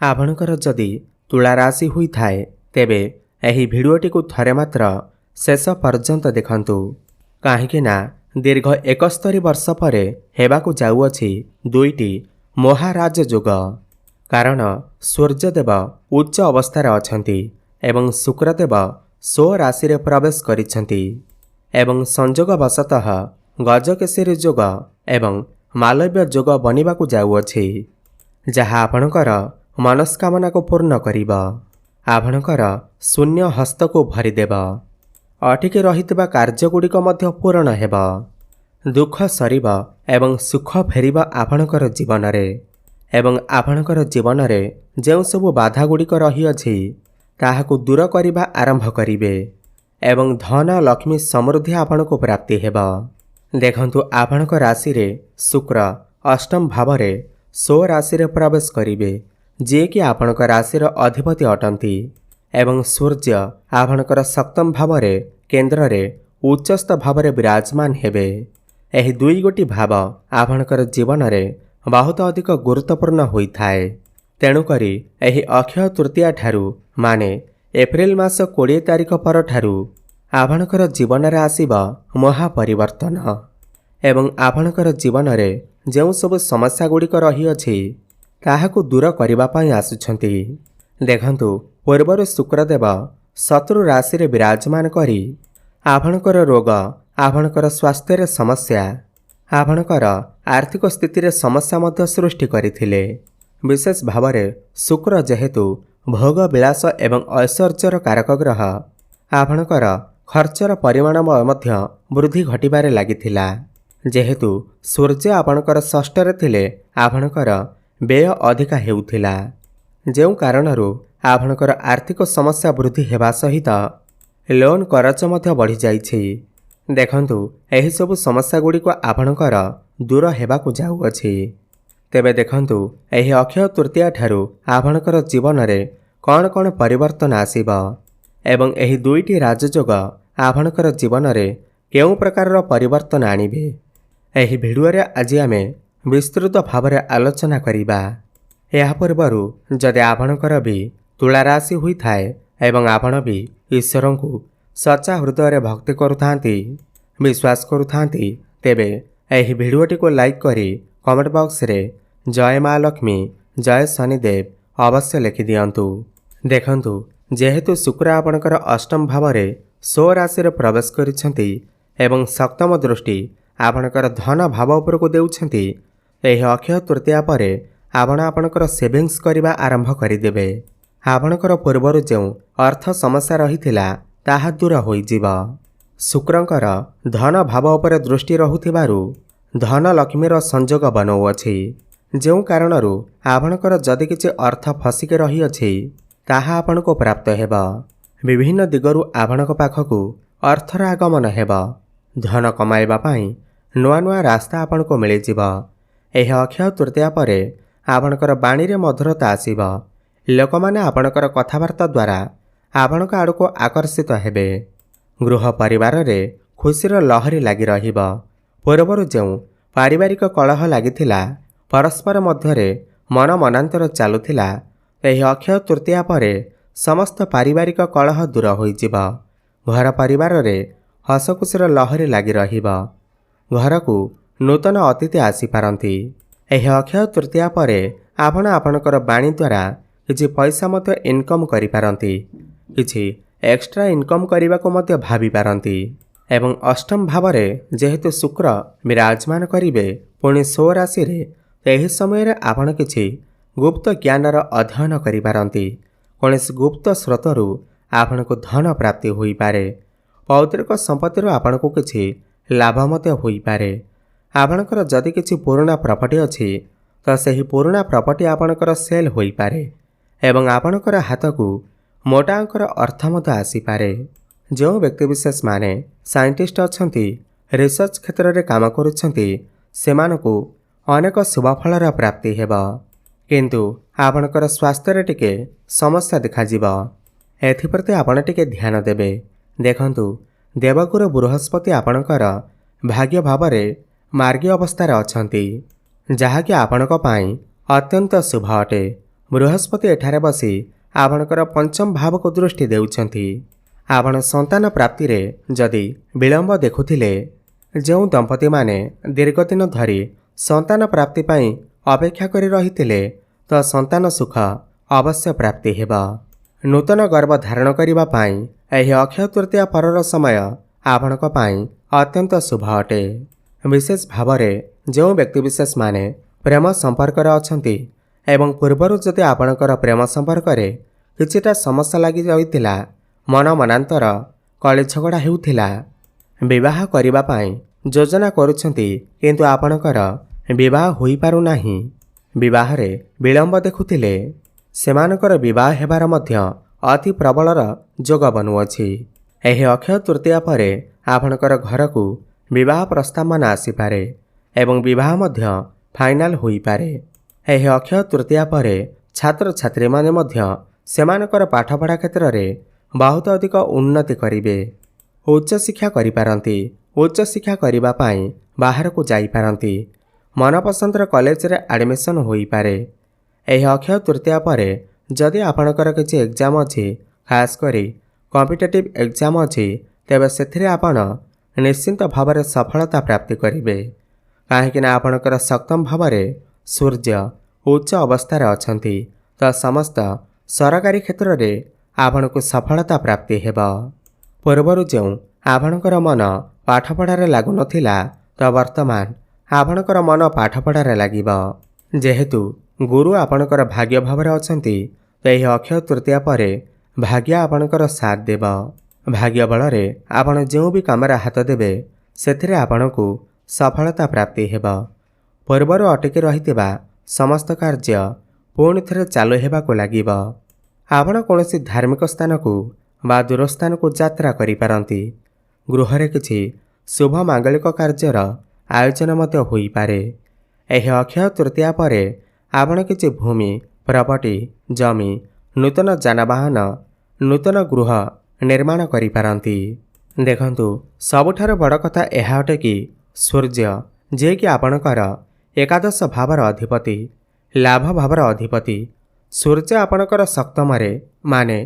आपणकर जदि तुला राशि हुई थाए तेबे एही भिडियोटी को थरे मात्र शेष पर्यंत देखंतु काहेकि ना दीर्घ 71 वर्ष परे हेबाकु जाउअछि दुईटी महाराज जोग। कारण सूर्यदेव उच्च अवस्थार अछंती एवं शुक्रदेव स्व राशि रे प्रवेश करिछंती एवं संजोगवशतः गजकेसरी जोग एवं मालव्य जोग बनिबाकु जाउअछि जहा आपणकर मनस्कामना को पूर्ण करिब। आपणकर शून्य हस्त को भरिदेव। अटिकी रहितबा कार्यगुड़िक मध्य पूर्ण हेब। दुख सरिब एवं सुख फेरिब आपणकर जीवन रे एवं आपणकर जीवन रे जेउ सबु बाधा गुड़िक रही अछि ताहाकु दूर करिबा आरंभ करिवे एवं धन लक्ष्मी समृद्धि आपणको प्राप्ति हेब। देखंतु आपणक राशि रे शुक्र अष्टम भाव रे स्व राशि रे प्रवेश करिवे जे कि आपणक राशि रो अधिपति अटंती एवं सूर्य आपणकर सप्तम भाव रे केंद्र रे उच्चस्थ भाव रे विराजमान हेबे। एही दुई गोटी भाव आपणकर जीवन रे बहुत अधिक गुरुत्वपूर्ण होई थाए। तेणु करी एही अक्षय तृतीया ठारू माने एप्रिल मास 20 तारिख पर ठारू आपणकर जीवन रे आसीबा महापरिवर्तन एवं आपणकर जीवन रे जेउ सब समस्या गुड़िक रही अछि ताहाकु दूर करिबा पई आसुछंती। देखंतु पूर्वर शुक्रदेव शत्रु राशि रे विराजमान करी आपणकर रोग आपणकर स्वास्थ्य रे समस्या आपणकर आर्थिक स्थिति रे समस्या मध्य सृष्टि करिथिले। विशेष भाव रे शुक्र जेहेतु भोग विलास एवं ऐश्वर्यर कारक ग्रह आपणकर खर्चर परिमाण मध्य वृद्धि घटिबारे लागिथिला। जेहेतु सूर्य आपणकर षष्ठ रे थिले आपणकर व्यय अधिका हेउथिला जेउ कारणरू आपणकर आर्थिक समस्या वृद्धि हेबा सहित लोन करज मध्य बढ़ी जाइछि। देखंतु एही सब समस्या गुड़ी को आपणकर दूर हेबाकु जाउअछि। तेबे देखंतु एही अक्षय तृतीया ठारू आपणकर जीवन रे कौन कौन परिवर्तन आसीब एवं एही दुईटी राजयोग आपणकर जीवन रे केउ प्रकार परिवर्तन आनिबे। एही भिडियो रे आज आमे विस्तृत भाव रे आलोचना करिबा। एहा पूर्वरु जदि आपणकर भी तुला राशि हुई थाए एवं आपण भी ईश्वर को सच्चा हृदय रे भक्ति करुथांती विश्वास करुथांती तेबे एही भिडियोटी को लाइक करी कमेंट बॉक्स रे जय माँ लक्ष्मी जय शनिदेव अवश्य लिखि दियंतु। देखंतु जेहेतु शुक्र आपणकर अष्टम भाव रे स्व राशि रे प्रवेश करिसंती एवं सप्तम दृष्टि आपणकर धन भाव उपर को देउछंती एही अक्षय तृतीया परे आपण आपणकर सेविंग्स करिबा आरंभ करिदेबे। आपणकर पूर्वरु जेउ अर्थ समस्या रहिथिला ताहा दूर होई जिबा। शुक्रंकर धन भाव उपर दृष्टि रहुथिबारु धन लक्ष्मीर संजोग बनौअछि जेउ कारणरू आपणकर जदि किछि अर्थ फसिके रही अछि ताहा आपणको प्राप्त हेबा। विभिन्न दिगरु आपणक पाखकु अर्थर आगमन हेबा। धन कमाइबा पई नुआ नुआ रास्ता आपणको मिलि जिबा। एही अक्षय तृतीया परे आपणकर बाणी रे मधुरता आसीबा। लोकमाने आपणकर कथावार्ता द्वारा आपणक आड़को आकर्षित हेबे। गृह परिवार रे खुशीर लहरी लागि रहिबा। पूर्वरु जेउ पारिवारिक कलह लागिथिला परस्पर मध्यरे मन मनांतर चालुथिला एही अक्षय तृतीया परे समस्त पारिवारिक कलह दूर होई जिबा। घर परिवार रे हसखुशीर लहरी लागि रहिबा। घर को नूतन अतिथि आसी पारंती। एही अक्षय तृतीया परे आपण आपणकर बाणी द्वारा किछि पैसा मध्य इनकम करि पारंती किछि एक्स्ट्रा इनकम करने को मध्य भाभी पारंती एवं अष्टम भाव रे जेहेतु शुक्र विराजमान करिवे पुणी स्व राशि रे एही समय रे आपण किछि गुप्त ज्ञानर अध्ययन करि पारंती। कौनसी गुप्त स्रोतरु आपण को धन प्राप्ति होई पारे। पौत्रिक संपत्ति रो आपण को किछि लाभ मध्य होई पारे। आपणकर जदि किछि पुराना प्रॉपर्टी अछि तो सही पुराना प्रॉपर्टी आपणकर सेल होई पारे एवं आपणकर हाथ को मोटा अंकर अर्थ मध्य आसी पारे। जो व्यक्ति विशेष माने साइंटिस्ट अछंती रिसर्च क्षेत्र रे काम करुछंती सेमानकु अनेक शुभफलर प्राप्ति हेबा किंतु आपणकर स्वास्थ्य रे टिके समस्या देखा जिबा। एथिप्रति आपण टिके ध्यान देबे। देखंतु देवगुरु बृहस्पति आपणकर भाग्य भाव रे मार्गी अवस्था रे अछंती जहा कि आपणक पई अत्यंत शुभ अटे। बृहस्पति एठारे बसी आपणकर पंचम भाव को दृष्टि देउछंती। आपण संतान प्राप्ति रे जदि विलंब देखुथिले, जो दंपति माने दीर्घ दिन धरी संतान प्राप्ति पाई अपेक्षा करी रहिथिले, तो संतान सुख अवश्य प्राप्ति हेबा। नूतन गर्भ धारण करिबा पाई एही अक्षय तृतीया परर समय आपणक पाई अत्यंत शुभ अटे। विशेष भावरे जो व्यक्तिविशेष माने प्रेम संपर्क अछंती एवं पूर्वर जदि आपणकर प्रेम संपर्क रे किछिटा समस्या लागि जाइतिला, मन मनांतर कଳି झगड़ा हेउथिला, विवाह करिबा पाई योजना करुछंती किंतु आपणकर विवाह होई पारु नाही, विवाह रे विलंब देखुथिले, सेमानकर विवाह हेबार मध्य अति प्रबलर जोग बनुअछि। एही अक्षय तृतीया परे आपणकर घर को विवाह प्रस्ताव मान आसीपारे एवं विवाह मध्य फाइनाल होई पारे। एही अक्षय तृतीया परे छात्र छात्री माने मध्य सेमानकर पाठपढ़ा क्षेत्र रे बहुत अधिक उन्नति करिवे। उच्च शिक्षा करि पारंती, उच्च शिक्षा करिबा पाई बाहर को जाई पारंती, मनपसंदर कॉलेज रे एडमिशन होई पारे। एही अक्षय तृतीया परे जदि आपणकर किछि एग्जाम अछि, खास करी कॉम्पिटिटिव एग्जाम अछि, तेबे सेथिरे आपण निश्चिंत भावरे सफलता प्राप्ति करिवे। काहेकि ना आपणकर सप्तम भावरे सूर्य उच्च अवस्थार अछंती, तो समस्त सरकारी क्षेत्र रे आपणको सफलता प्राप्ति हेबा। पूर्वरु जो आपणकर मन पाठपढ़ारे लागु नथिला, तो वर्तमान आपणकर मन पाठपढ़ारे लागिब। जेहेतु गुरु आपणकर भाग्य भावरे अछंती, तो एही अक्षय तृतीया परे भाग्य आपणकर साथ देब। भाग्य बलरे आपण जो भी कामरे हाथ देबे, सेथिरे आपणको सफलता प्राप्ति हेब। पूर्वरु अटकी रहितिबा समस्त कार्य पुणी थरे चालू हेबाको लागिब। आपण कौनसी धार्मिक स्थान को बा दूर स्थान को यात्रा करि पारंती। गृहरे किछि शुभ मांगलिक कार्यर आयोजन मध्य होई पारे। एही अक्षय तृतीया परे आपण किछि भूमि, प्रॉपर्टी, जमी, नूतन जानवाहन, नूतन गृह निर्माण करि पारंती। देखंतु सबुठार बड़ कथा एहा अटे कि सूर्य जे कि आपणकर एकादश भावर अधिपति, लाभ भावर अधिपति, सूर्य आपणकर सप्तमरे माने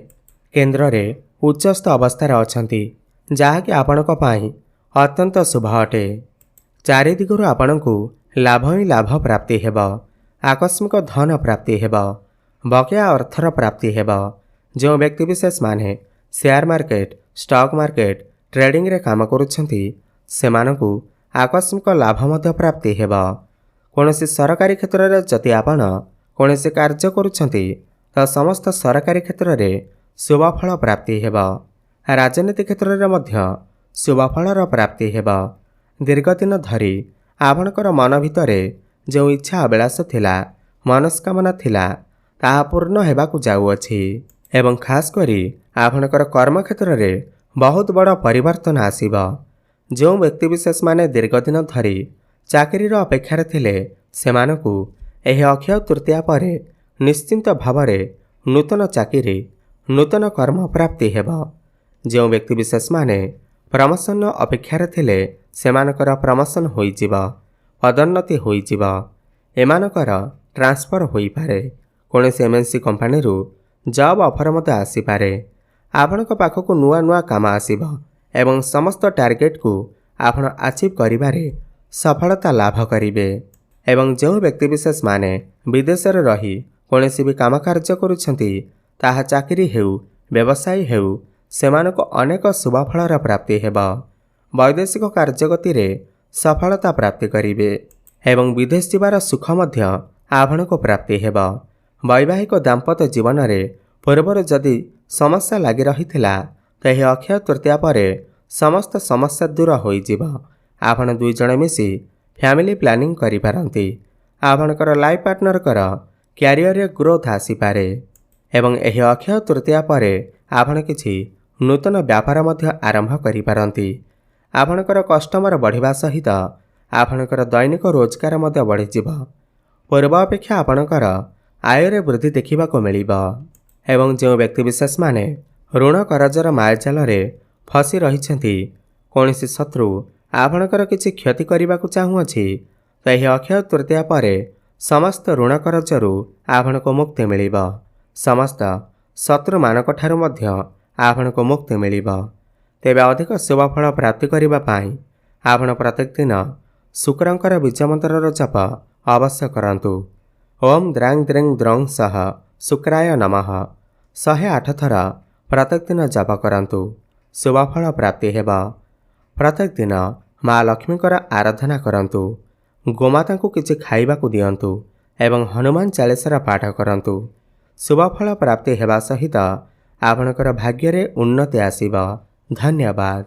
केन्द्र रे उच्चस्थ अवस्थार अछंती, जाहाकि आपणक पाई अत्यंत शुभ अटे। चारि दिगरु आपणकु लाभ ही लाभ प्राप्ति हेब, आकस्मिक धन प्राप्ति हेब, बकेया अर्थर प्राप्ति हेब। जो व्यक्ति विशेष माने share market, stock market, trading रे काम करुछंती, सेमानकु आकस्मिक लाभ मध्य प्राप्ति हेब। कोनोसी सरकारी क्षेत्र रे जति आपण कोनोसी कार्य करुछंती, तो समस्त सरकारी क्षेत्र रे शुभ फल प्राप्ति हेब। राजनीति क्षेत्र रे मध्य शुभ फलर प्राप्ति हेब। दीर्घ दिन धरी आपणकर मन भितरे जो इच्छा अभिलाष थिला, मनस्कामना थिला, ताहा पूर्ण हेबाकु जाउअछि एवं खास करी आपणकर कर्म क्षेत्र रे बहुत बड़ परिवर्तन आसीब। जो व्यक्ति विशेष माने दीर्घ दिन धरी चाकरीर अपेक्षारे थिले, सेमानकु एही अक्षय तृतीया परे निश्चिंत भावरे नूतन चाकरी, नूतन कर्म प्राप्ति हेब। जो व्यक्ति विशेष माने प्रमोशन अपेक्षारे थिले, सेमानकर प्रमोशन होइजिब, पदोन्नति होइजिब, एमानकर ट्रांसफर होई पारे। कोनोसी एमएनसी कंपनी रु जॉब ऑफर मते आसी पारे। आपणक पाखकु नुआ नुआ काम आसीब एवं समस्त टार्गेट को आपण अचीव करिबारे सफलता लाभ करिवे। एवं जो व्यक्ति विशेष माने विदेश रे रही कोनोसी भी काम कार्य करुछंती, ताहा चाकरी हेउ, व्यवसाय हेउ, सेमानको अनेक शुभ फलर प्राप्ति हेब। वैदेशिक कार्यगति रे सफलता प्राप्ति करिवे एवं विदेश जीवार सुख मध्य आपणको प्राप्ति हेब। वैवाहिक दाम्पत्य जीवन रे पूर्वर जदि समस्या लागि रहिथिला, तो एही अक्षय तृतीया परे समस्त समस्या दूर होइजिब। आपण दुई जण मिसी फैमिली प्लानिंग करि पारंती। आपणकर लाइफ पार्टनर कर कैरियर रे ग्रोथ आसी पारे एवं एही अक्षय तृतीया परे आपण किछि नूतन व्यापार मध्य आरंभ करि पारंती। आपणकर कस्टमर बढ़िबा सहित आपणकर दैनिक रोजगार मध्य बढ़िजिब। पूर्व अपेक्षा आपणकर आय रे वृद्धि देखिबा को मिलिब। एवं जो व्यक्ति विशेष माने ऋण करजर मायाजाल रे फसी रहिछंती, कोनोसी शत्रु आपणकर किछि क्षति करिबा को चाहुअछि, तो एही अक्षय तृतीया परे ସମସ୍ତ ଋଣ କରଜରୁ ଆପଣଙ୍କୁ ମୁକ୍ତି ମିଳିବ। ସମସ୍ତ ଶତ୍ରୁମାନଙ୍କଠାରୁ ମଧ୍ୟ ଆପଣଙ୍କୁ ମୁକ୍ତି ମିଳିବ। ତେବେ ଅଧିକ ଶୁଭଫଳ ପ୍ରାପ୍ତି କରିବା ପାଇଁ ଆପଣ ପ୍ରତ୍ୟେକ ଦିନ ଶୁକ୍ରଙ୍କର ବୀଜମନ୍ତ୍ରର ଜପ ଅବଶ୍ୟ କରନ୍ତୁ। ଓମ୍ ଦ୍ରାଂ ଦ୍ରିଂ ଦ୍ରଂ ସହ ଶୁକ୍ରାୟ ନମଃ 108 ଥର ପ୍ରତ୍ୟେକ ଦିନ ଜପ କରନ୍ତୁ। ଶୁଭଫଳ ପ୍ରାପ୍ତି ହେବ। ପ୍ରତ୍ୟେକ ଦିନ ମା ଲକ୍ଷ୍ମୀଙ୍କର ଆରାଧନା କରନ୍ତୁ। ଗୋମାତାଙ୍କୁ କିଛି ଖାଇବାକୁ ଦିଅନ୍ତୁ ଏବଂ ହନୁମାନ ଚାଳିଶାର ପାଠ କରନ୍ତୁ। ଶୁଭଫଳ ପ୍ରାପ୍ତି ହେବା ସହିତ ଆପଣଙ୍କର ଭାଗ୍ୟରେ ଉନ୍ନତି ଆସିବ। ଧନ୍ୟବାଦ।